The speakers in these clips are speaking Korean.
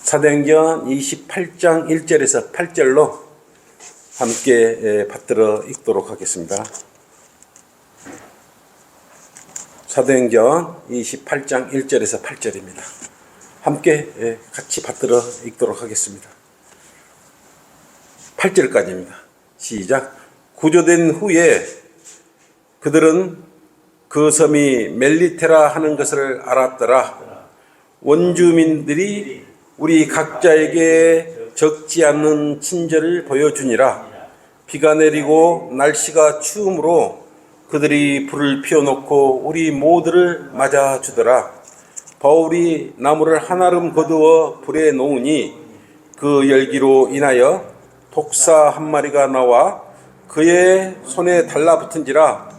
사도행전 28장 1절에서 8절로 함께 받들어 읽도록 하겠습니다. 사도행전 28장 1절에서 8절입니다. 함께 같이 받들어 읽도록 하겠습니다. 8절까지입니다. 시작. 구조된 후에 그들은 그 섬이 멜리테라 하는 것을 알았더라. 원주민들이 우리 각자에게 적지 않는 친절을 보여주니라. 비가 내리고 날씨가 추우므로 그들이 불을 피워놓고 우리 모두를 맞아주더라. 바울이 나무를 한아름 거두어 불에 놓으니 그 열기로 인하여 독사 한 마리가 나와 그의 손에 달라붙은지라.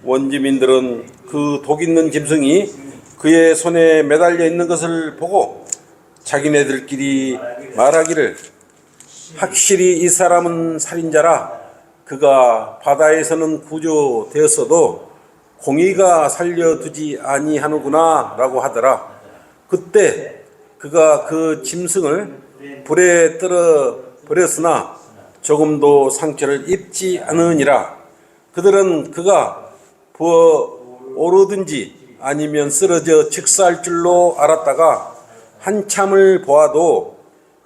원주민들은 그 독 있는 짐승이 그의 손에 매달려 있는 것을 보고 자기네들끼리 말하기를 확실히 이 사람은 살인자라. 그가 바다에서는 구조되었어도 공의가 살려두지 아니하는구나 라고 하더라. 그때 그가 그 짐승을 불에 떨어 버렸으나 조금도 상처를 입지 않으니라. 그들은 그가 부어오르든지 아니면 쓰러져 즉사할 줄로 알았다가 한참을 보아도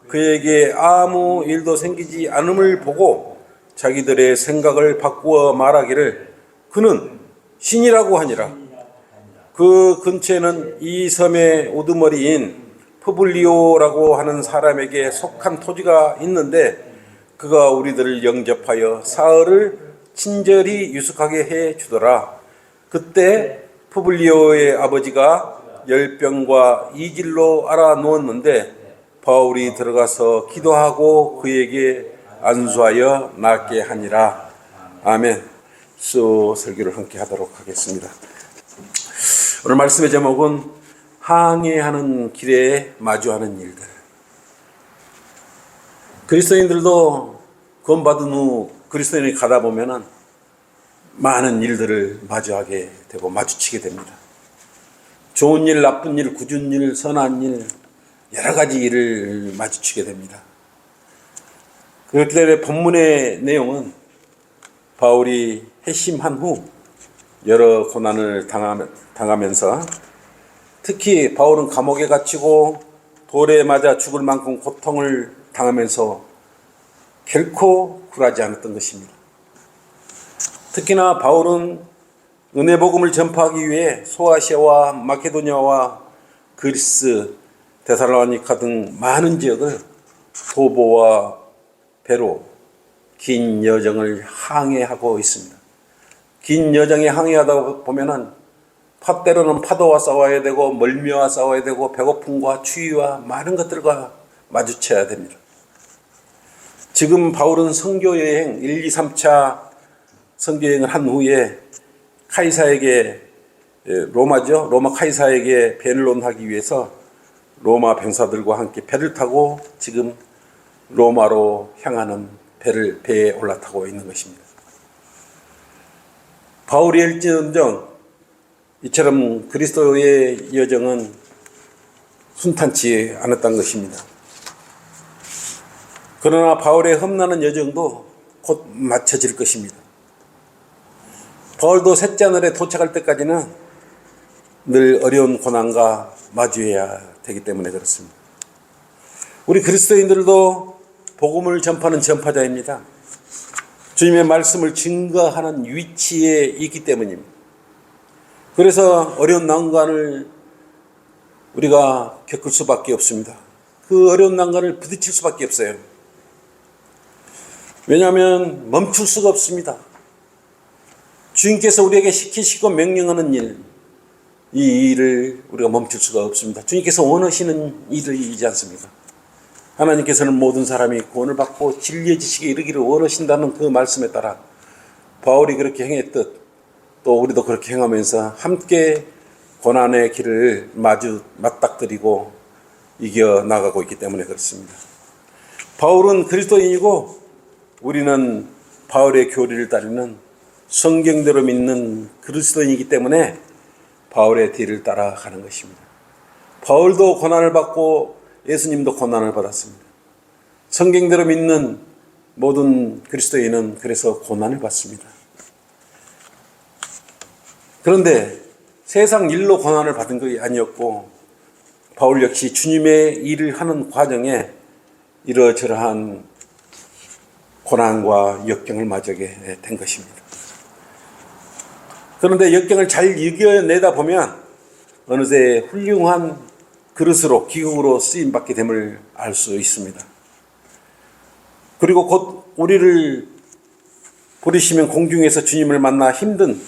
그에게 아무 일도 생기지 않음을 보고 자기들의 생각을 바꾸어 말하기를 그는 신이라고 하니라. 그 근처에는 이 섬의 우두머리인 푸블리오라고 하는 사람에게 속한 토지가 있는데 그가 우리들을 영접하여 사흘을 친절히 유숙하게 해 주더라. 그때 푸블리오의 아버지가 열병과 이질로 알아누웠는데 바울이 들어가서 기도하고 그에게 안수하여 낫게 하니라. 아멘. 수 설교를 함께 하도록 하겠습니다. 오늘 말씀의 제목은 항해하는 길에 마주하는 일들. 그리스도인들도 구원받은 후 그리스도인이 가다 보면은 많은 일들을 마주하게 되고 마주치게 됩니다. 좋은 일, 나쁜 일, 굳은 일, 선한 일, 여러 가지 일을 마주치게 됩니다. 그렇기 때문에 본문의 내용은 바울이 회심한 후 여러 고난을 당하면서 특히 바울은 감옥에 갇히고 돌에 맞아 죽을 만큼 고통을 당하면서 결코 굴하지 않았던 것입니다. 특히나 바울은 은혜 복음을 전파하기 위해 소아시아와 마케도니아와 그리스, 데살로니가 등 많은 지역을 도보와 배로 긴 여정을 항해하고 있습니다. 긴 여정에 항해하다 보면은 때로는 파도와 싸워야 되고 멀미와 싸워야 되고 배고픔과 추위와 많은 것들과 마주쳐야 됩니다. 지금 바울은 선교여행 1, 2, 3차 선교여행을 한 후에 카이사에게 로마죠. 로마 카이사에게 배를 논하기 위해서 로마 병사들과 함께 배를 타고 지금 로마로 향하는 배에 올라타고 있는 것입니다. 바울이 일지언정 이처럼 그리스도의 여정은 순탄치 않았던 것입니다. 그러나 바울의 험난한 여정도 곧 마쳐질 것입니다. 바울도 셋째 하늘에 도착할 때까지는 늘 어려운 고난과 마주해야 되기 때문에 그렇습니다. 우리 그리스도인들도 복음을 전파하는 전파자입니다. 주님의 말씀을 증거하는 위치에 있기 때문입니다. 그래서 어려운 난관을 우리가 겪을 수밖에 없습니다. 그 어려운 난관을 부딪힐 수밖에 없어요. 왜냐하면 멈출 수가 없습니다. 주님께서 우리에게 시키시고 명령하는 일, 이 일을 우리가 멈출 수가 없습니다. 주님께서 원하시는 일이지 않습니까? 하나님께서는 모든 사람이 구원을 받고 진리의 지식에 이르기를 원하신다는 그 말씀에 따라 바울이 그렇게 행했듯 또 우리도 그렇게 행하면서 함께 고난의 길을 맞닥뜨리고 이겨나가고 있기 때문에 그렇습니다. 바울은 그리스도인이고 우리는 바울의 교리를 따르는 성경대로 믿는 그리스도인이기 때문에 바울의 뒤를 따라가는 것입니다. 바울도 고난을 받고 예수님도 고난을 받았습니다. 성경대로 믿는 모든 그리스도인은 그래서 고난을 받습니다. 그런데 세상 일로 고난을 받은 것이 아니었고 바울 역시 주님의 일을 하는 과정에 이러저러한 고난과 역경을 맞게 된 것입니다. 그런데 역경을 잘 이겨내다 보면 어느새 훌륭한 그릇으로 기국으로 쓰임받게 됨을 알 수 있습니다. 그리고 곧 우리를 부르시면 공중에서 주님을 만나 힘든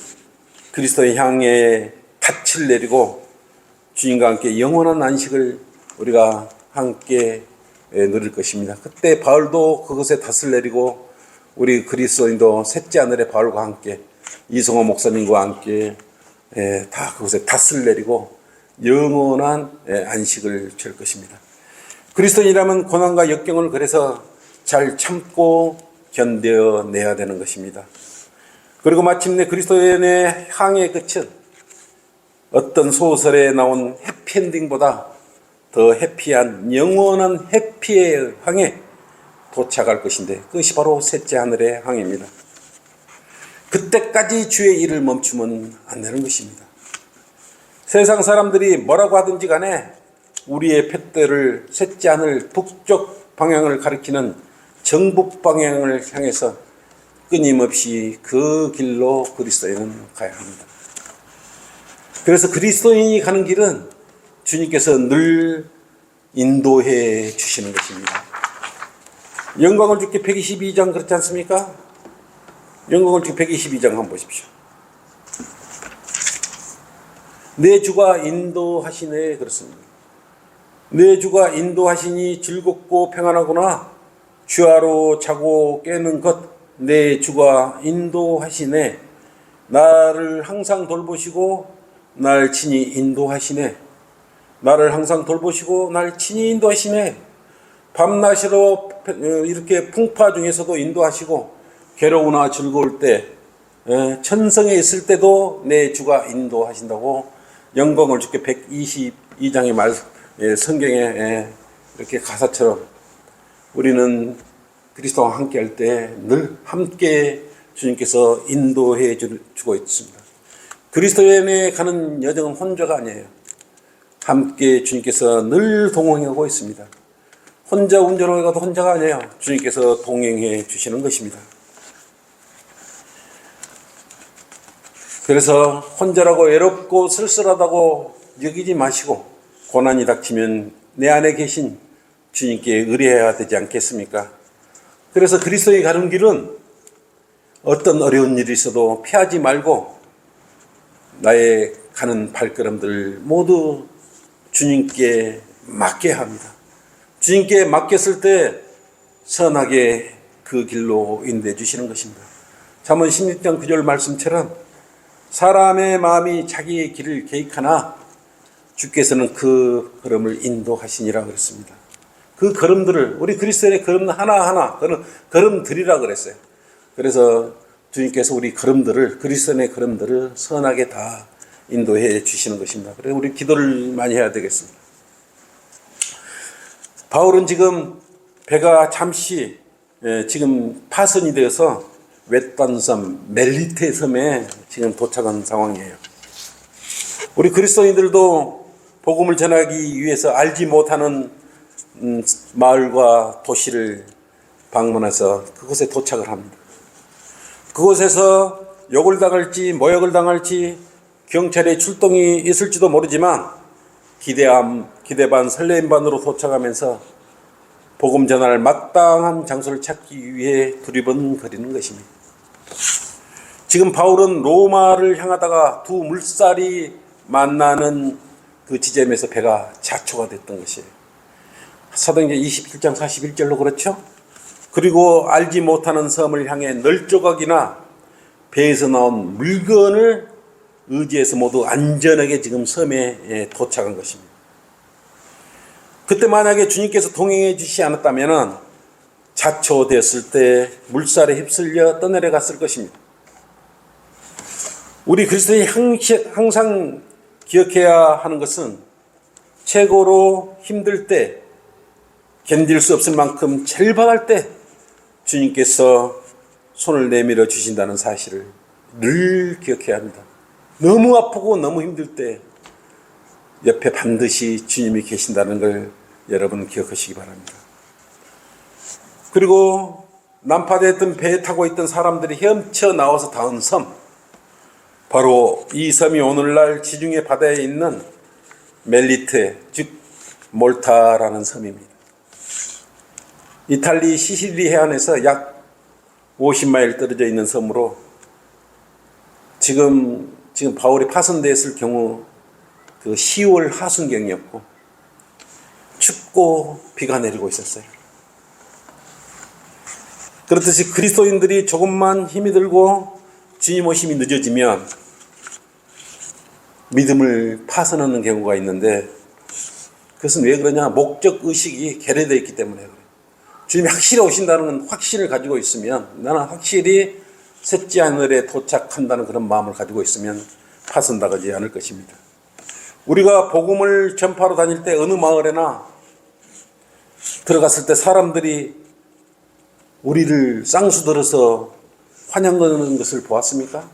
그리스도의 향해 닻을 내리고 주님과 함께 영원한 안식을 우리가 함께 누릴 것입니다. 그때 바울도 그것에 닻을 내리고 우리 그리스도인도 셋째 하늘의 바울과 함께 이성호 목사님과 함께 다 그것에 닻을 내리고 영원한 안식을 취할 것입니다. 그리스도인이라면 고난과 역경을 그래서 잘 참고 견뎌내야 되는 것입니다. 그리고 마침내 그리스도인의 항해의 끝은 어떤 소설에 나온 해피엔딩보다 더 해피한 영원한 해피의 항에 도착할 것인데 그것이 바로 셋째 하늘의 항해입니다. 그때까지 주의 일을 멈추면 안 되는 것입니다. 세상 사람들이 뭐라고 하든지 간에 우리의 푯대를 셋째 하늘 북쪽 방향을 가리키는 정북 방향을 향해서 끊임없이 그 길로 그리스도인은 가야 합니다. 그래서 그리스도인이 가는 길은 주님께서 늘 인도해 주시는 것입니다. 영광을 주께 122장 그렇지 않습니까? 영광을 주께 122장 한번 보십시오. 내 주가 인도하시네 그렇습니다. 내 주가 인도하시니 즐겁고 평안하구나. 주야로 자고 깨는 것 내 주가 인도하시네. 나를 항상 돌보시고 날 친히 인도하시네. 나를 항상 돌보시고 날 친히 인도하시네. 밤낮으로 이렇게 풍파 중에서도 인도하시고 괴로우나 즐거울 때 천성에 있을 때도 내 주가 인도하신다고 영광을 주께 122장의 말 성경에 이렇게 가사처럼 우리는 그리스도와 함께 할 때 늘 함께 주님께서 인도해 주고 있습니다. 그리스도인에 가는 여정은 혼자가 아니에요. 함께 주님께서 늘 동행하고 있습니다. 혼자 운전하고 가도 혼자가 아니에요. 주님께서 동행해 주시는 것입니다. 그래서 혼자라고 외롭고 쓸쓸하다고 여기지 마시고 고난이 닥치면 내 안에 계신 주님께 의뢰해야 되지 않겠습니까? 그래서 그리스도의 가는 길은 어떤 어려운 일이 있어도 피하지 말고 나의 가는 발걸음들 모두 주님께 맡겨야 합니다. 주님께 맡겼을 때 선하게 그 길로 인도해 주시는 것입니다. 잠언 16장 9절 말씀처럼 사람의 마음이 자기의 길을 계획하나 주께서는 그 걸음을 인도하시니라 그랬습니다. 그 걸음들을 우리 그리스도인의 걸음 하나하나 걸음들이라 그랬어요. 그래서 주님께서 우리 걸음들을 그리스도인의 걸음들을 선하게 다 인도해 주시는 것입니다. 그래서 우리 기도를 많이 해야 되겠습니다. 바울은 지금 배가 잠시 지금 파선이 되어서 외딴섬 멜리테 섬에 지금 도착한 상황이에요. 우리 그리스도인들도 복음을 전하기 위해서 알지 못하는 마을과 도시를 방문해서 그곳에 도착을 합니다. 그곳에서 욕을 당할지 모욕을 당할지 경찰의 출동이 있을지도 모르지만 기대 반 설렘 반으로 도착하면서 복음 전할 마땅한 장소를 찾기 위해 두리번거리는 것입니다. 지금 바울은 로마를 향하다가 두 물살이 만나는 그 지점에서 배가 자초가 됐던 것이에요. 사도행전 27장 41절로 그렇죠? 그리고 알지 못하는 섬을 향해 널조각이나 배에서 나온 물건을 의지해서 모두 안전하게 지금 섬에 도착한 것입니다. 그때 만약에 주님께서 동행해 주시지 않았다면 자초되었을 때 물살에 휩쓸려 떠내려갔을 것입니다. 우리 그리스도인이 항상 기억해야 하는 것은 최고로 힘들 때 견딜 수 없을 만큼 절박할 때 주님께서 손을 내밀어 주신다는 사실을 늘 기억해야 합니다. 너무 아프고 너무 힘들 때 옆에 반드시 주님이 계신다는 걸 여러분 기억하시기 바랍니다. 그리고 난파되었던 배에 타고 있던 사람들이 헤엄쳐 나와서 닿은 섬, 바로 이 섬이 오늘날 지중해 바다에 있는 멜리테, 즉 몰타라는 섬입니다. 이탈리 시실리 해안에서 약 50마일 떨어져 있는 섬으로 지금 바울이 파손되었을 경우 그 10월 하순경이었고 춥고 비가 내리고 있었어요. 그렇듯이 그리스도인들이 조금만 힘이 들고 주님 오심이 늦어지면 믿음을 파손하는 경우가 있는데, 그것은 왜 그러냐? 목적의식이 결여되어 있기 때문에 그래요. 주님이 확실히 오신다는 확신을 가지고 있으면, 나는 확실히 셋째 하늘에 도착한다는 그런 마음을 가지고 있으면 파손당하지 않을 것입니다. 우리가 복음을 전파로 다닐 때 어느 마을에나 들어갔을 때 사람들이 우리를 쌍수 들어서 환영하는 것을 보았습니까?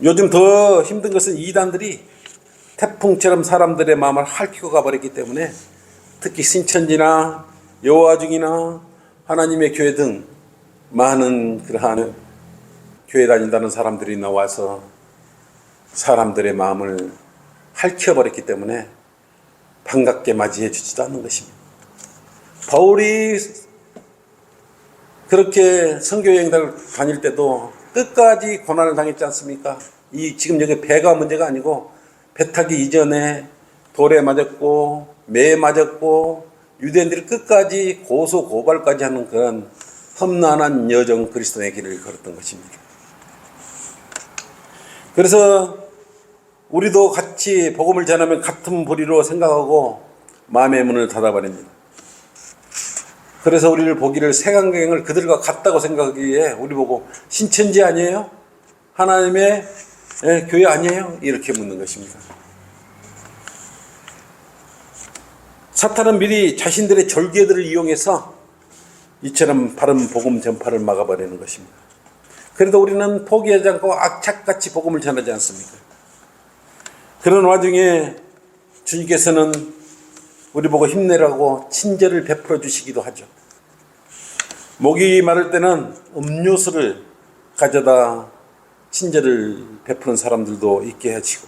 요즘 더 힘든 것은 이단들이 태풍처럼 사람들의 마음을 핥히고 가버렸기 때문에 특히 신천지나 여호와중이나 하나님의 교회 등 많은 그러한 교회 다닌다는 사람들이 나와서 사람들의 마음을 핥혀버렸기 때문에 반갑게 맞이해 주지도 않는 것입니다. 바울이 그렇게 선교여행을 다닐 때도 끝까지 고난을 당했지 않습니까? 지금 여기 배가 문제가 아니고 배 타기 이전에 돌에 맞았고 매에 맞았고 유대인들이 끝까지 고소 고발까지 하는 그런 험난한 여정 그리스도의 길을 걸었던 것입니다. 그래서 우리도 같이 복음을 전하면 같은 보리로 생각하고 마음의 문을 닫아버립니다. 그래서 우리를 보기를 세간경을 그들과 같다고 생각하기에 우리 보고 신천지 아니에요? 하나님의 교회 아니에요? 이렇게 묻는 것입니다. 사탄은 미리 자신들의 절개들을 이용해서 이처럼 바른 복음 전파를 막아버리는 것입니다. 그래도 우리는 포기하지 않고 악착같이 복음을 전하지 않습니까? 그런 와중에 주님께서는 우리 보고 힘내라고 친절을 베풀어 주시기도 하죠. 목이 마를 때는 음료수를 가져다 친절을 베푸는 사람들도 있게 하시고,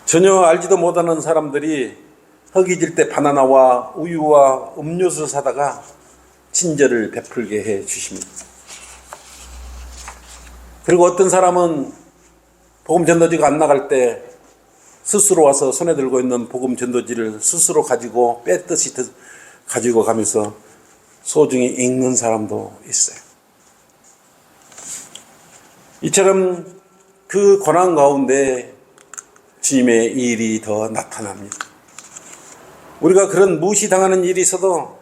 전혀 알지도 못하는 사람들이 허기질 때 바나나와 우유와 음료수를 사다가 친절을 베풀게 해 주십니다. 그리고 어떤 사람은 복음 전도지가 안 나갈 때 스스로 와서 손에 들고 있는 복음 전도지를 스스로 가지고 빼듯이 가지고 가면서 소중히 읽는 사람도 있어요. 이처럼 그 고난 가운데 주님의 일이 더 나타납니다. 우리가 그런 무시당하는 일이 있어도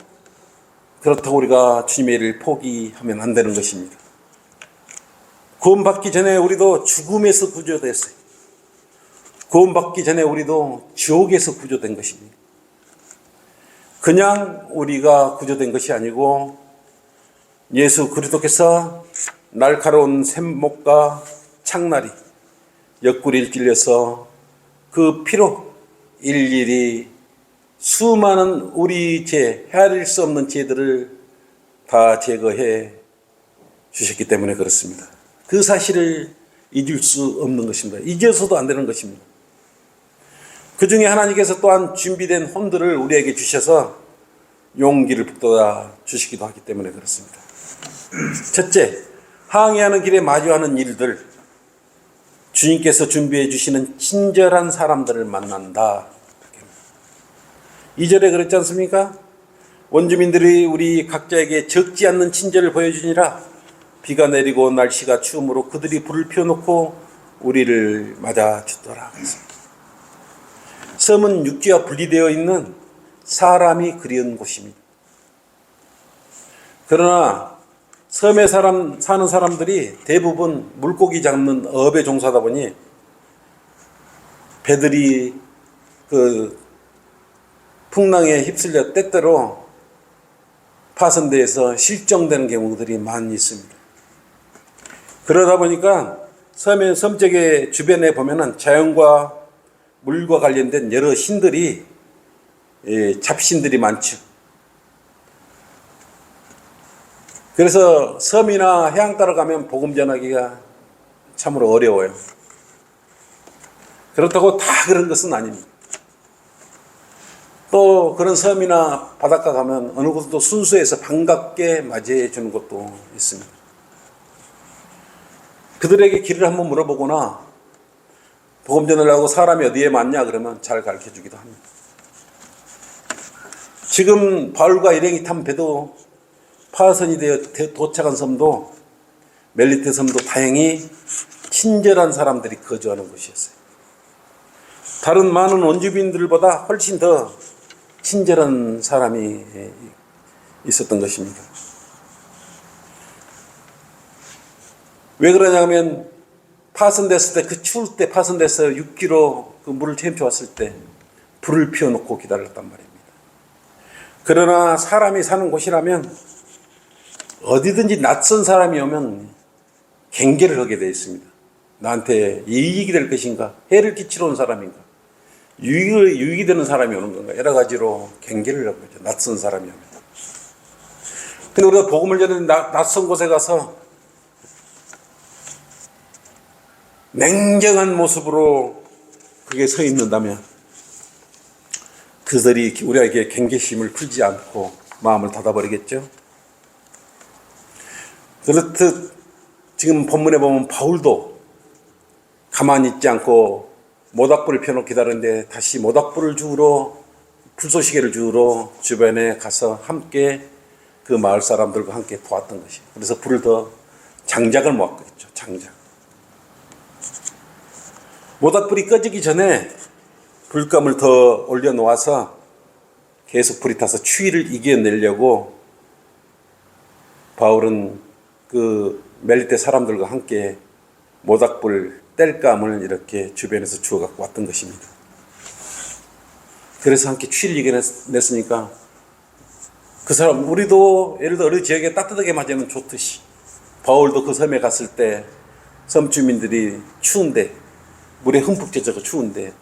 그렇다고 우리가 주님의 일을 포기하면 안 되는 것입니다. 구원받기 전에 우리도 죽음에서 구조됐어요. 구원받기 전에 우리도 지옥에서 구조된 것입니다. 그냥 우리가 구조된 것이 아니고 예수 그리스도께서 날카로운 샘목과 창날이 옆구리를 찔려서 그 피로 일일이 수많은 우리 죄, 헤아릴 수 없는 죄들을 다 제거해 주셨기 때문에 그렇습니다. 그 사실을 잊을 수 없는 것입니다. 잊어서도 안 되는 것입니다. 그 중에 하나님께서 또한 준비된 혼들을 우리에게 주셔서 용기를 북돋아 주시기도 하기 때문에 그렇습니다. 첫째, 항해하는 길에 마주하는 일들, 주님께서 준비해 주시는 친절한 사람들을 만난다. 2절에 그랬지 않습니까? 원주민들이 우리 각자에게 적지 않는 친절을 보여주니라. 비가 내리고 날씨가 추우므로 그들이 불을 피워놓고 우리를 맞아주더라. 섬은 육지와 분리되어 있는 사람이 그리운 곳입니다. 그러나 섬에 사는 사람들이 대부분 물고기 잡는 업에 종사하다 보니 배들이 그 풍랑에 휩쓸려 때때로 파손돼서 실종되는 경우들이 많이 있습니다. 그러다 보니까 섬적의 주변에 보면은 자연과 물과 관련된 여러 신들이, 잡신들이 많죠. 그래서 섬이나 해안 따라 가면 복음 전하기가 참으로 어려워요. 그렇다고 다 그런 것은 아닙니다. 또 그런 섬이나 바닷가 가면 어느 곳도 순수해서 반갑게 맞이해 주는 것도 있습니다. 그들에게 길을 한번 물어보거나 복음 전하려고 사람이 어디에 많냐 그러면 잘 가르쳐 주기도 합니다. 지금 바울과 일행이 탄 배도 파손이 되어 도착한 섬도, 멜리트 섬도 다행히 친절한 사람들이 거주하는 곳이었어요. 다른 많은 원주민들보다 훨씬 더 친절한 사람이 있었던 것입니다. 왜 그러냐면 파손됐을 때, 그 추울 때 파손돼서 6km 그 물을 채취해 왔을 때 불을 피워놓고 기다렸단 말입니다. 그러나 사람이 사는 곳이라면 어디든지 낯선 사람이 오면 경계를 하게 되어 있습니다. 나한테 이익이 될 것인가? 해를 끼치러 온 사람인가? 유익이 되는 사람이 오는 건가? 여러 가지로 경계를 하고 있죠. 낯선 사람이 오면. 근데 우리가 복음을 전하는 낯선 곳에 가서 냉정한 모습으로 그게 서 있는다면 그들이 우리에게 경계심을 풀지 않고 마음을 닫아버리겠죠. 그렇듯 지금 본문에 보면 바울도 가만히 있지 않고 모닥불을 펴놓고 기다리는데 다시 모닥불을 주우러, 불쏘시개를 주우러 주변에 가서 함께 그 마을 사람들과 함께 도왔던 것이에요. 그래서 불을 더 장작을 모았겠죠. 장작. 모닥불이 꺼지기 전에 불감을 더 올려놓아서 계속 불이 타서 추위를 이겨내려고 바울은 그 멜리테 사람들과 함께 모닥불 땔감을 이렇게 주변에서 주워 갖고 왔던 것입니다. 그래서 함께 추위를 이겨냈으니까 그 사람, 우리도 예를 들어 어느 지역에 따뜻하게 맞으면 좋듯이 바울도 그 섬에 갔을 때 섬 주민들이 추운데 물에 흠뻑 젖어서 추운데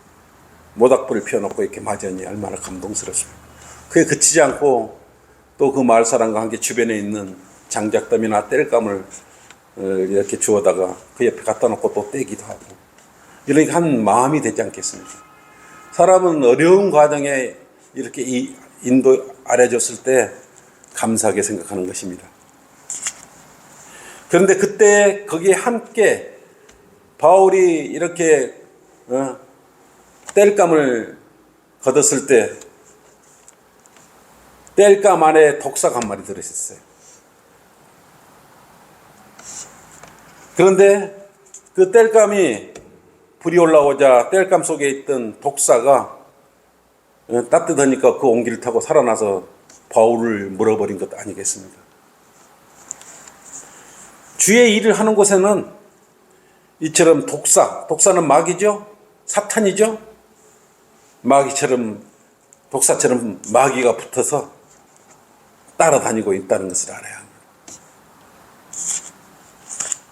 모닥불을 피워놓고 이렇게 맞으니 얼마나 감동스럽습니까. 그게 그치지 않고 또 그 마을 사람과 함께 주변에 있는 장작더미나 땔감을 이렇게 주워다가 그 옆에 갖다 놓고 또 떼기도 하고 이렇게 한 마음이 되지 않겠습니까? 사람은 어려운 과정에 이렇게 인도 알려줬을 때 감사하게 생각하는 것입니다. 그런데 그때 거기에 함께 바울이 이렇게 땔감을 걷었을 때 땔감 안에 독사가 한 마리 들어있었어요. 그런데 그 땔감이 불이 올라오자 땔감 속에 있던 독사가 따뜻하니까 그 온기를 타고 살아나서 바울을 물어버린 것 아니겠습니까? 주의 일을 하는 곳에는 이처럼 독사는 마귀죠? 사탄이죠? 독사처럼 마귀가 붙어서 따라다니고 있다는 것을 알아야 합니다.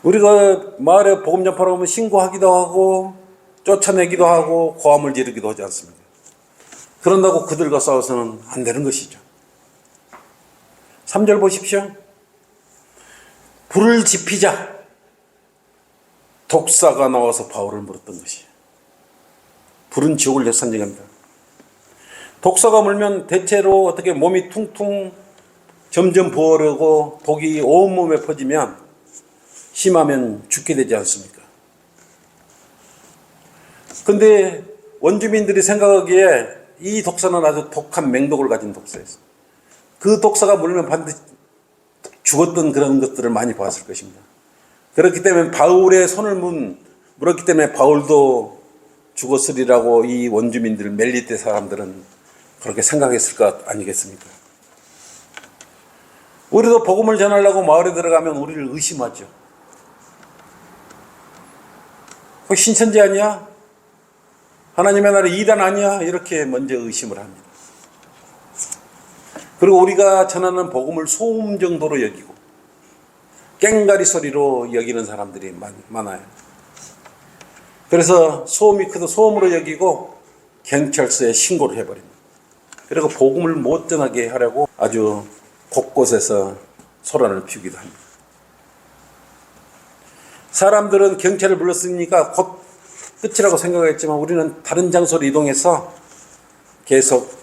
우리가 마을에 복음 전파로 오면 신고하기도 하고 쫓아내기도 하고 고함을 지르기도 하지 않습니까? 그런다고 그들과 싸워서는 안 되는 것이죠. 3절 보십시오. 불을 지피자 독사가 나와서 바울을 물었던 것이에요. 불은 지옥을 선징합니다. 독사가 물면 대체로 어떻게 몸이 퉁퉁 점점 부어오르고 독이 온몸에 퍼지면 심하면 죽게 되지 않습니까? 근데 원주민들이 생각하기에 이 독사는 아주 독한 맹독을 가진 독사였어요. 그 독사가 물면 반드시 죽었던 그런 것들을 많이 봤을 것입니다. 그렇기 때문에 바울의 손을 물었기 때문에 바울도 죽었으리라고 이 원주민들 멜리테 사람들은 그렇게 생각했을 것 아니겠습니까? 우리도 복음을 전하려고 마을에 들어가면 우리를 의심하죠. 그 신천지 아니야? 하나님의 나라 2단 아니야? 이렇게 먼저 의심을 합니다. 그리고 우리가 전하는 복음을 소음 정도로 여기고 꽹가리 소리로 여기는 사람들이 많아요. 그래서 소음이 크도 소음으로 여기고 경찰서에 신고를 해버립니다. 그리고 복음을 못 전하게 하려고 아주 곳곳에서 소란을 피우기도 합니다. 사람들은 경찰을 불렀으니까 곧 끝이라고 생각했지만 우리는 다른 장소로 이동해서 계속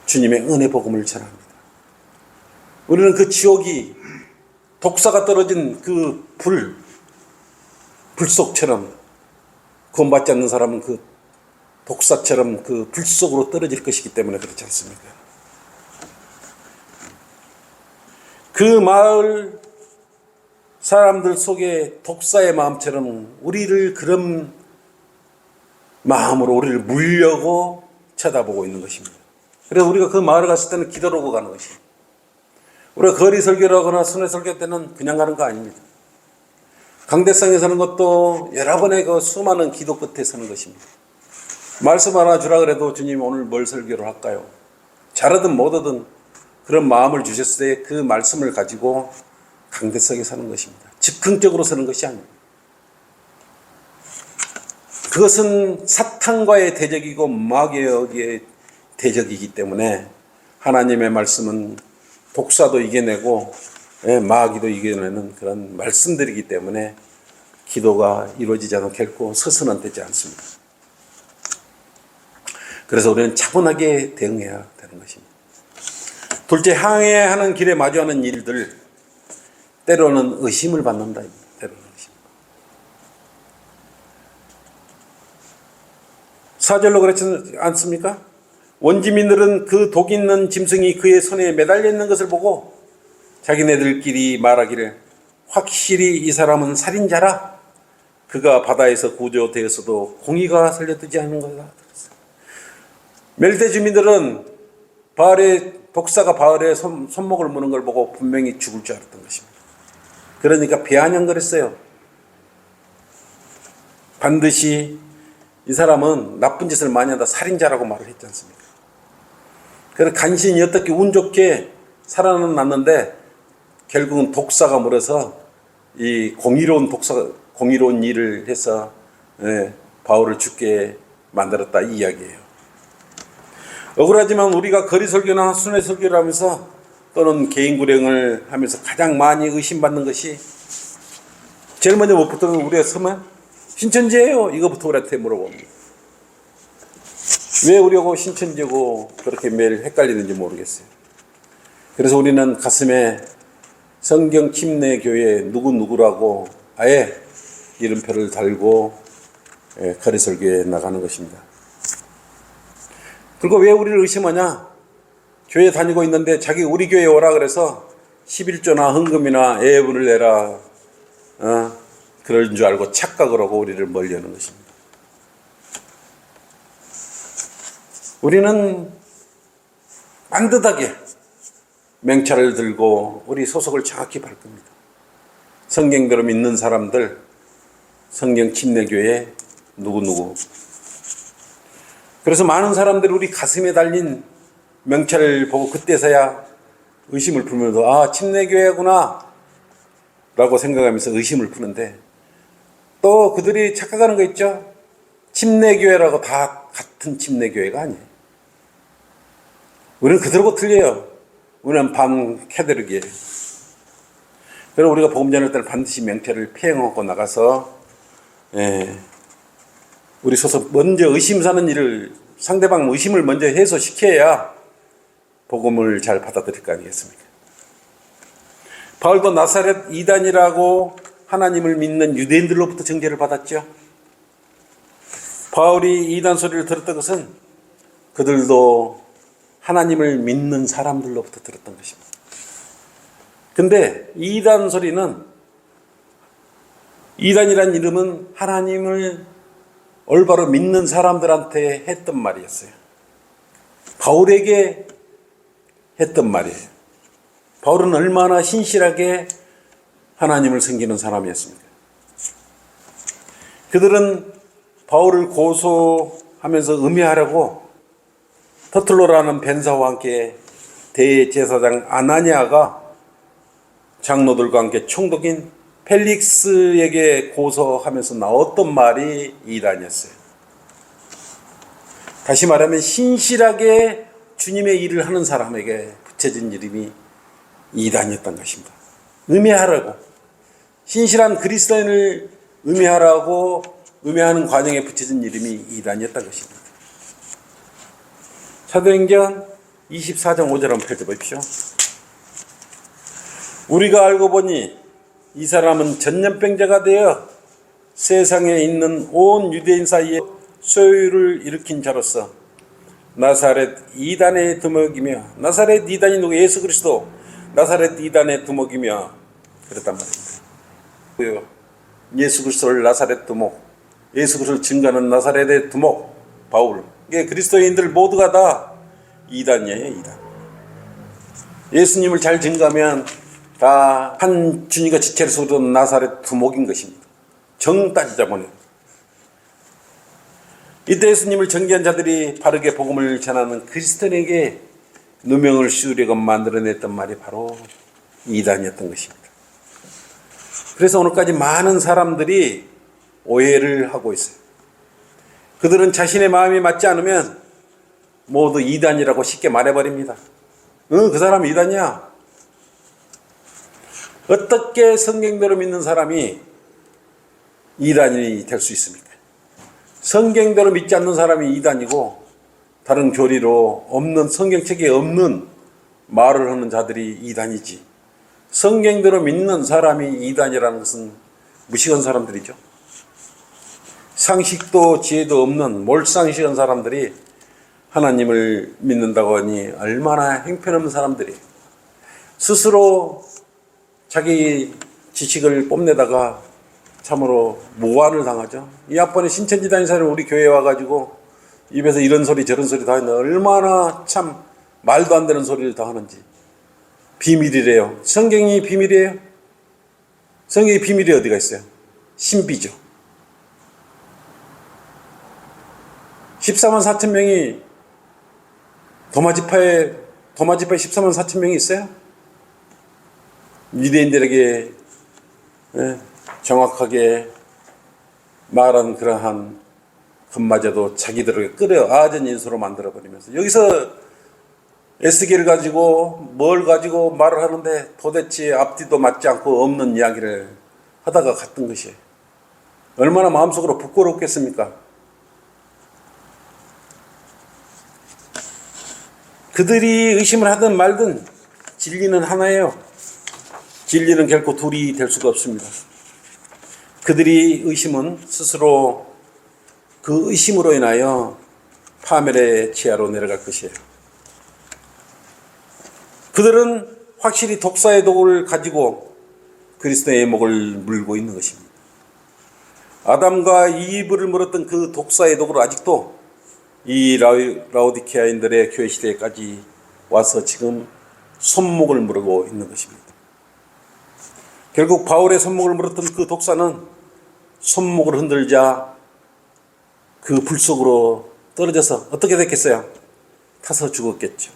주님의 은혜 복음을 전합니다. 우리는 그 지옥이 독사가 떨어진 그 불속처럼 구원받지 않는 사람은 그 독사처럼 그 불속으로 떨어질 것이기 때문에 그렇지 않습니까? 그 마을 사람들 속에 독사의 마음처럼 우리를 그런 마음으로 우리를 물려고 쳐다보고 있는 것입니다. 그래서 우리가 그 마을에 갔을 때는 기도로 오고 가는 것입니다. 우리가 거리 설교를 하거나 순회 설교 때는 그냥 가는 거 아닙니다. 강대상에 서는 것도 여러 번의 그 수많은 기도 끝에 서는 것입니다. 말씀 하나 주라 그래도 주님 오늘 뭘 설교를 할까요? 잘하든 못하든 그런 마음을 주셨을 때 그 말씀을 가지고 강대상에 서는 것입니다. 즉흥적으로 서는 것이 아닙니다. 그것은 사탄과의 대적이고 마귀의 대적이기 때문에 하나님의 말씀은 독사도 이겨내고 마귀도 이겨내는 그런 말씀들이기 때문에 기도가 이루어지지 않고 결코 서서는 되지 않습니다. 그래서 우리는 차분하게 대응해야 되는 것입니다. 둘째, 향해야 하는 길에 마주하는 일들, 때로는 의심을 받는다. 때로는 의심. 4절로 그렇지 않습니까? 원주민들은 그 독 있는 짐승이 그의 손에 매달려 있는 것을 보고 자기네들끼리 말하기를 확실히 이 사람은 살인자라. 그가 바다에서 구조되었어도 공의가 살려두지 않는 거다. 멜대 주민들은 독사가 바알의 손목을 무는 걸 보고 분명히 죽을 줄 알았던 것입니다. 그러니까 배한양거렸어요. 반드시 이 사람은 나쁜 짓을 많이 한다. 살인자라고 말을 했지 않습니까? 그래서 간신히 어떻게 운 좋게 살아는 났는데 결국은 독사가 물어서 이 공의로운 일을 해서 바울을 죽게 만들었다 이 이야기예요. 억울하지만 우리가 거리 설교나 순회 설교를 하면서 또는 개인 구령을 하면서 가장 많이 의심받는 것이 제일 먼저 무엇부터 우리가 서면 신천지예요. 이거부터 우리한테 물어봅니다. 왜 우리하고 신천지고 그렇게 매일 헷갈리는지 모르겠어요. 그래서 우리는 가슴에 성경 침례교회 누구누구라고 아예 이름표를 달고 거리 설교에 나가는 것입니다. 그리고 왜 우리를 의심하냐? 교회 다니고 있는데 자기 우리 교회에 오라 그래서 11조나 헌금이나 예분을 내라 그럴 줄 알고 착각을 하고 우리를 멀리하는 것입니다. 우리는 반듯하게 맹찰을 들고 우리 소속을 정확히 밟 겁니다. 성경대로 믿는 사람들, 성경 침례교회 누구누구. 그래서 많은 사람들이 우리 가슴에 달린 명찰을 보고 그때서야 의심을 풀면서 침례교회구나 라고 생각하면서 의심을 푸는데 또 그들이 착각하는 거 있죠. 침례교회라고 다 같은 침례교회가 아니에요. 우리는 그들하고 틀려요. 우리는 반캐드릭이에요. 그래서 우리가 복음 전할 때는 반드시 명찰을 피행하고 나가서 우리 소속 먼저 의심 사는 일을 상대방 의심을 먼저 해소시켜야 복음을 잘 받아들일 거 아니겠습니까? 바울도 나사렛 이단이라고 하나님을 믿는 유대인들로부터 정죄를 받았죠. 바울이 이단 소리를 들었던 것은 그들도 하나님을 믿는 사람들로부터 들었던 것입니다. 근데 이단 소리는 이단이란 이름은 하나님을 올바로 믿는 사람들한테 했던 말이었어요. 바울에게 했던 말이에요. 바울은 얼마나 신실하게 하나님을 섬기는 사람이었습니까? 그들은 바울을 고소하면서 음해하려고 터틀로라는 벤사와 함께 대제사장 아나니아가 장로들과 함께 총독인 펠릭스에게 고소하면서 나왔던 말이 이단이었어요. 다시 말하면 신실하게 주님의 일을 하는 사람에게 붙여진 이름이 이단이었던 것입니다. 음해하라고, 신실한 그리스도인을 음해하는 과정에 붙여진 이름이 이단이었던 것입니다. 사도행전 24장 5절 한번 펼쳐보십시오. 우리가 알고 보니 이 사람은 전염병자가 되어 세상에 있는 온 유대인 사이에 소유를 일으킨 자로서 나사렛 이단의 두목이며, 나사렛 이단이 누구? 예수 그리스도. 나사렛 이단의 두목이며 그랬단 말입니다. 예수 그리스도를 나사렛 두목, 예수 그리스도를 증거하는 나사렛의 두목 바울, 이게 그리스도인들 모두가 다 이단이에요. 이단. 예수님을 잘 증거하면 다 한 주님과 지체를 세우던 나사렛 두목인 것입니다. 정 따지자면 이때 예수님을 전개한 자들이 바르게 복음을 전하는 그리스도인에게 누명을 씌우려고 만들어냈던 말이 바로 이단이었던 것입니다. 그래서 오늘까지 많은 사람들이 오해를 하고 있어요. 그들은 자신의 마음이 맞지 않으면 모두 이단이라고 쉽게 말해버립니다. 그 사람 이단이야. 어떻게 성경대로 믿는 사람이 이단이 될 수 있습니까? 성경대로 믿지 않는 사람이 이단이고, 다른 교리로 없는, 성경책에 없는 말을 하는 자들이 이단이지, 성경대로 믿는 사람이 이단이라는 것은 무식한 사람들이죠. 상식도 지혜도 없는 몰상식한 사람들이 하나님을 믿는다고 하니 얼마나 형편없는 사람들이에요. 스스로 자기 지식을 뽐내다가 참으로 모한을 당하죠. 이 앞번에 신천지 다니는 사람이 우리 교회에 와가지고 입에서 이런 소리 저런 소리 다 했는데 얼마나 참 말도 안 되는 소리를 다 하는지. 비밀이래요. 성경이 비밀이에요? 성경이 비밀이 어디가 있어요? 신비죠. 14만 4천 명이 도마지파에 14만 4천 명이 있어요? 유대인들에게 정확하게 말한 그러한 것마저도 자기들에게 끌어 아전 인수로 만들어버리면서 여기서 에스겔을 가지고 뭘 가지고 말을 하는데 도대체 앞뒤도 맞지 않고 없는 이야기를 하다가 갔던 것이에요. 얼마나 마음속으로 부끄럽겠습니까? 그들이 의심을 하든 말든 진리는 하나예요. 진리는 결코 둘이 될 수가 없습니다. 그들이 의심은 스스로 그 의심으로 인하여 파멸의 지하로 내려갈 것이에요. 그들은 확실히 독사의 독을 가지고 그리스도의 목을 물고 있는 것입니다. 아담과 이브를 물었던 그 독사의 독으로 아직도 이 라오디케아인들의 교회 시대까지 와서 지금 손목을 무르고 있는 것입니다. 결국 바울의 손목을 물었던 그 독사는 손목을 흔들자 그 불 속으로 떨어져서 어떻게 됐겠어요? 타서 죽었겠죠.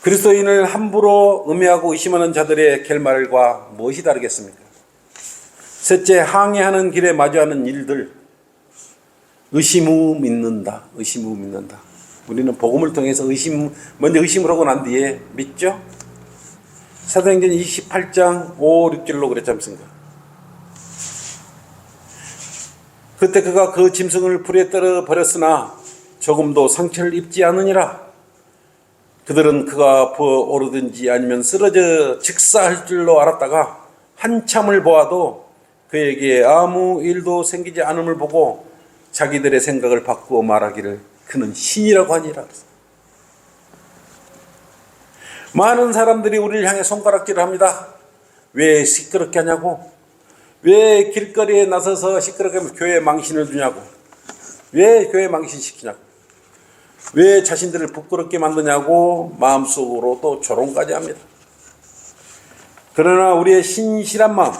그리스도인을 함부로 음해하고 의심하는 자들의 결말과 무엇이 다르겠습니까? 셋째, 항해하는 길에 마주하는 일들. 의심 후 믿는다. 의심 후 믿는다. 우리는 복음을 통해서 먼저 의심을 하고 난 뒤에 믿죠? 사도행전 28장 5, 6절로 그랬지 않습니까? 그때 그가 그 짐승을 불에 떨어 버렸으나 조금도 상처를 입지 않으니라. 그들은 그가 부어오르든지 아니면 쓰러져 즉사할 줄로 알았다가 한참을 보아도 그에게 아무 일도 생기지 않음을 보고 자기들의 생각을 바꾸어 말하기를 그는 신이라고 하니라. 많은 사람들이 우리를 향해 손가락질을 합니다. 왜 시끄럽게 하냐고, 왜 길거리에 나서서 시끄럽게 하면 교회 망신을 주냐고, 왜 교회 망신시키냐고, 왜 자신들을 부끄럽게 만드냐고 마음속으로 또 조롱까지 합니다. 그러나 우리의 신실한 마음,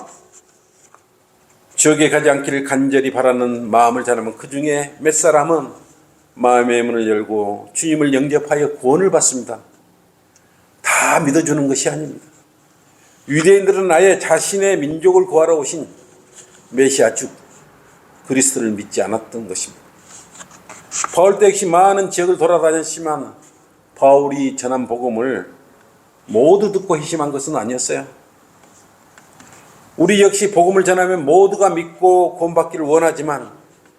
지옥에 가지 않기를 간절히 바라는 마음을 전하면 그 중에 몇 사람은 마음의 문을 열고 주님을 영접하여 구원을 받습니다. 다 믿어주는 것이 아닙니다. 유대인들은 아예 자신의 민족을 구하러 오신 메시아 주 그리스도를 믿지 않았던 것입니다. 바울 때 역시 많은 지역을 돌아다녔지만 바울이 전한 복음을 모두 듣고 회심한 것은 아니었어요. 우리 역시 복음을 전하면 모두가 믿고 구원받기를 원하지만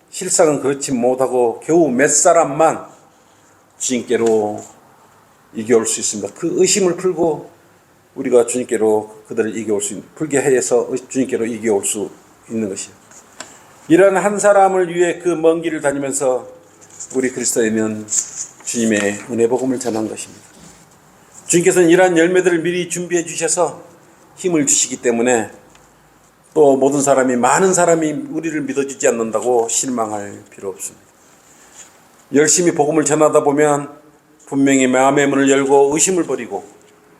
실상은 그렇지 못하고 겨우 몇 사람만 주님께로 이겨올 수 있습니다. 그 의심을 풀고 우리가 주님께로 그들을 이겨올 수 있는, 풀게 해서 주님께로 이겨올 수 있는 것이에요. 이런 한 사람을 위해 그 먼 길을 다니면서 우리 그리스도인은 주님의 은혜 복음을 전한 것입니다. 주님께서는 이러한 열매들을 미리 준비해 주셔서 힘을 주시기 때문에 또 모든 사람이, 많은 사람이 우리를 믿어주지 않는다고 실망할 필요 없습니다. 열심히 복음을 전하다 보면 분명히 마음의 문을 열고 의심을 버리고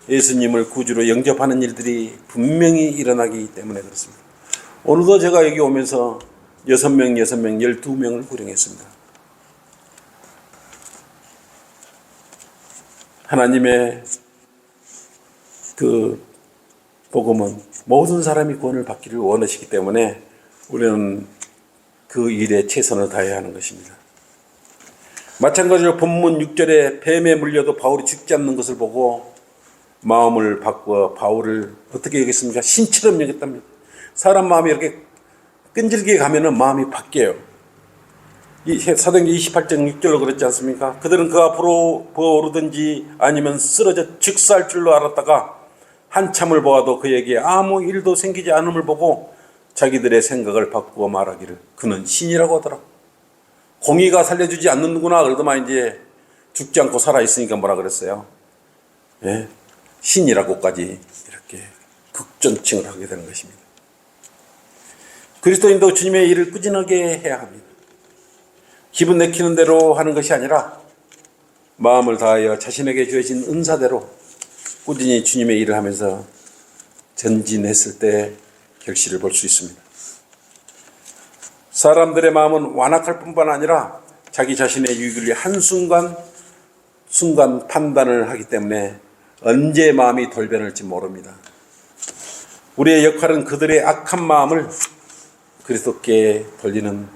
예수님을 구주로 영접하는 일들이 분명히 일어나기 때문에 그렇습니다. 오늘도 제가 여기 오면서 6명, 12명을 구령했습니다. 하나님의 그 복음은 모든 사람이 구원을 받기를 원하시기 때문에 우리는 그 일에 최선을 다해야 하는 것입니다. 마찬가지로 본문 6절에 뱀에 물려도 바울이 죽지 않는 것을 보고 마음을 바꾸어 바울을 어떻게 여겼습니까? 신처럼 여겼답니다. 사람 마음이 이렇게 끈질기게 가면은 마음이 바뀌어요. 사도행전 28장 6절로 그랬지 않습니까? 그들은 그 앞으로 부어오르든지 아니면 쓰러져 즉사할 줄로 알았다가 한참을 보아도 그에게 아무 일도 생기지 않음을 보고 자기들의 생각을 바꾸어 말하기를 그는 신이라고 하더라. 공의가 살려주지 않는구나 그러더만 이제 죽지 않고 살아있으니까 뭐라 그랬어요? 예? 신이라고까지 이렇게 극존칭을 하게 되는 것입니다. 그리스도인도 주님의 일을 꾸준하게 해야 합니다. 기분 내키는 대로 하는 것이 아니라 마음을 다하여 자신에게 주어진 은사대로 꾸준히 주님의 일을 하면서 전진했을 때 결실을 볼 수 있습니다. 사람들의 마음은 완악할 뿐만 아니라 자기 자신의 유익을 위해 한순간 판단을 하기 때문에 언제 마음이 돌변할지 모릅니다. 우리의 역할은 그들의 악한 마음을 그리스도께 돌리는,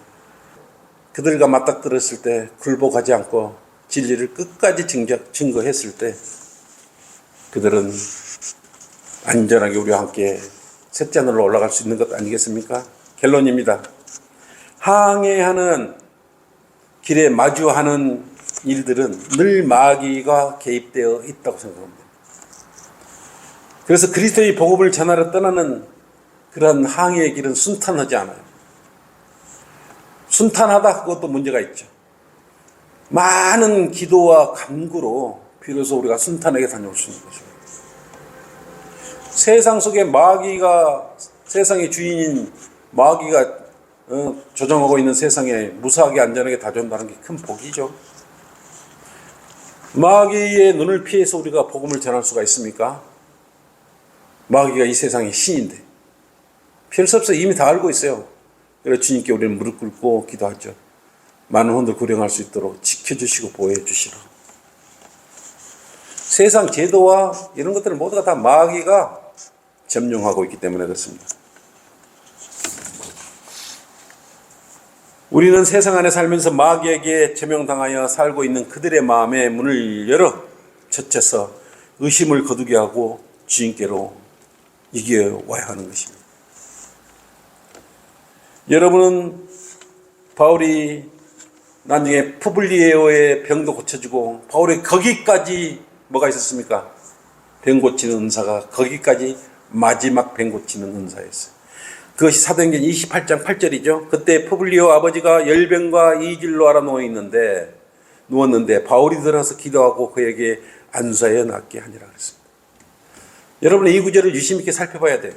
그들과 맞닥뜨렸을 때 굴복하지 않고 진리를 끝까지 증거했을 때 그들은 안전하게 우리와 함께 셋째 하늘로 올라갈 수 있는 것 아니겠습니까? 결론입니다. 항해하는 길에 마주하는 일들은 늘 마귀가 개입되어 있다고 생각합니다. 그래서 그리스도의 복음을 전하러 떠나는 그런 항해의 길은 순탄하지 않아요. 순탄하다 그것도 문제가 있죠. 많은 기도와 간구로 비로소 우리가 순탄하게 다녀올 수 있는 거죠. 세상 속에 마귀가, 세상의 주인인 마귀가 조정하고 있는 세상에 무사하게 안전하게 다녀온다는 게 큰 복이죠. 마귀의 눈을 피해서 우리가 복음을 전할 수가 있습니까? 마귀가 이 세상의 신인데 별 수 없어요. 이미 다 알고 있어요. 그래서 주님께 우리는 무릎 꿇고 기도하죠. 많은 혼들 구령할 수 있도록 지켜주시고 보호해 주시라. 세상 제도와 이런 것들을 모두가 다 마귀가 점령하고 있기 때문에 그렇습니다. 우리는 세상 안에 살면서 마귀에게 제명당하여 살고 있는 그들의 마음의 문을 열어 첫째서 의심을 거두게 하고 주님께로 이겨와야 하는 것입니다. 여러분은 바울이 나중에 푸블리에오의 병도 고쳐주고 바울의 거기까지 뭐가 있었습니까? 병 고치는 은사가 거기까지 마지막 병 고치는 은사였어요. 그것이 사도행전 28장 8절이죠. 그때 푸블리오 아버지가 열병과 이질로 알아 누웠는데 바울이 들어서 기도하고 그에게 안수하여 낫게 하니라 그랬습니다. 여러분 이 구절을 유심 있게 살펴봐야 돼요.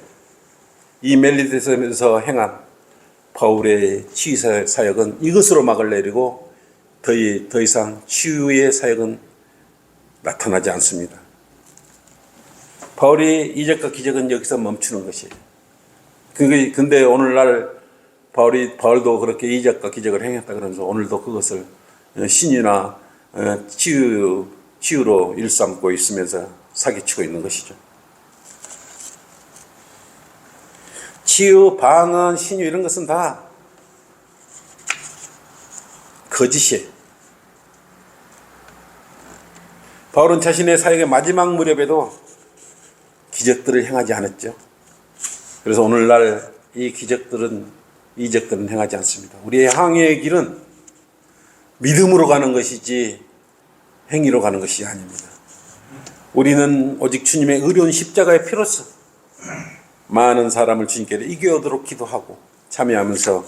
이 멜리데에서 행한 바울의 치유 사역은 이것으로 막을 내리고 더 이상 치유의 사역은 나타나지 않습니다. 바울의 이적과 기적은 여기서 멈추는 것이에요. 근데 오늘날 바울도 그렇게 이적과 기적을 행했다 그러면서 오늘도 그것을 신유나 치유로 일삼고 있으면서 사기치고 있는 것이죠. 치유, 방언, 신유 이런 것은 다 거짓이에요. 바울은 자신의 사역의 마지막 무렵에도 기적들을 행하지 않았죠. 그래서 오늘날 이 이적들은 행하지 않습니다. 우리의 항해의 길은 믿음으로 가는 것이지 행위로 가는 것이 아닙니다. 우리는 오직 주님의 의로운 십자가의 피로써 많은 사람을 주님께로 이겨오도록 기도하고 참여하면서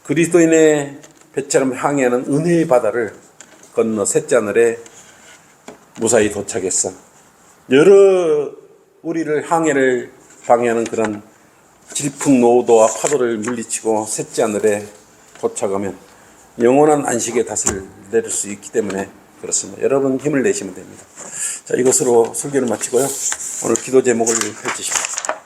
그리스도인의 배처럼 항해하는 은혜의 바다를 건너 셋째 하늘에 무사히 도착했어. 여러 우리를 항해를 방해하는 그런 질풍노도와 파도를 물리치고 셋째 하늘에 도착하면 영원한 안식의 닷을 내릴 수 있기 때문에 그렇습니다. 여러분 힘을 내시면 됩니다. 자, 이것으로 설교를 마치고요. 오늘 기도 제목을 펼치십시오.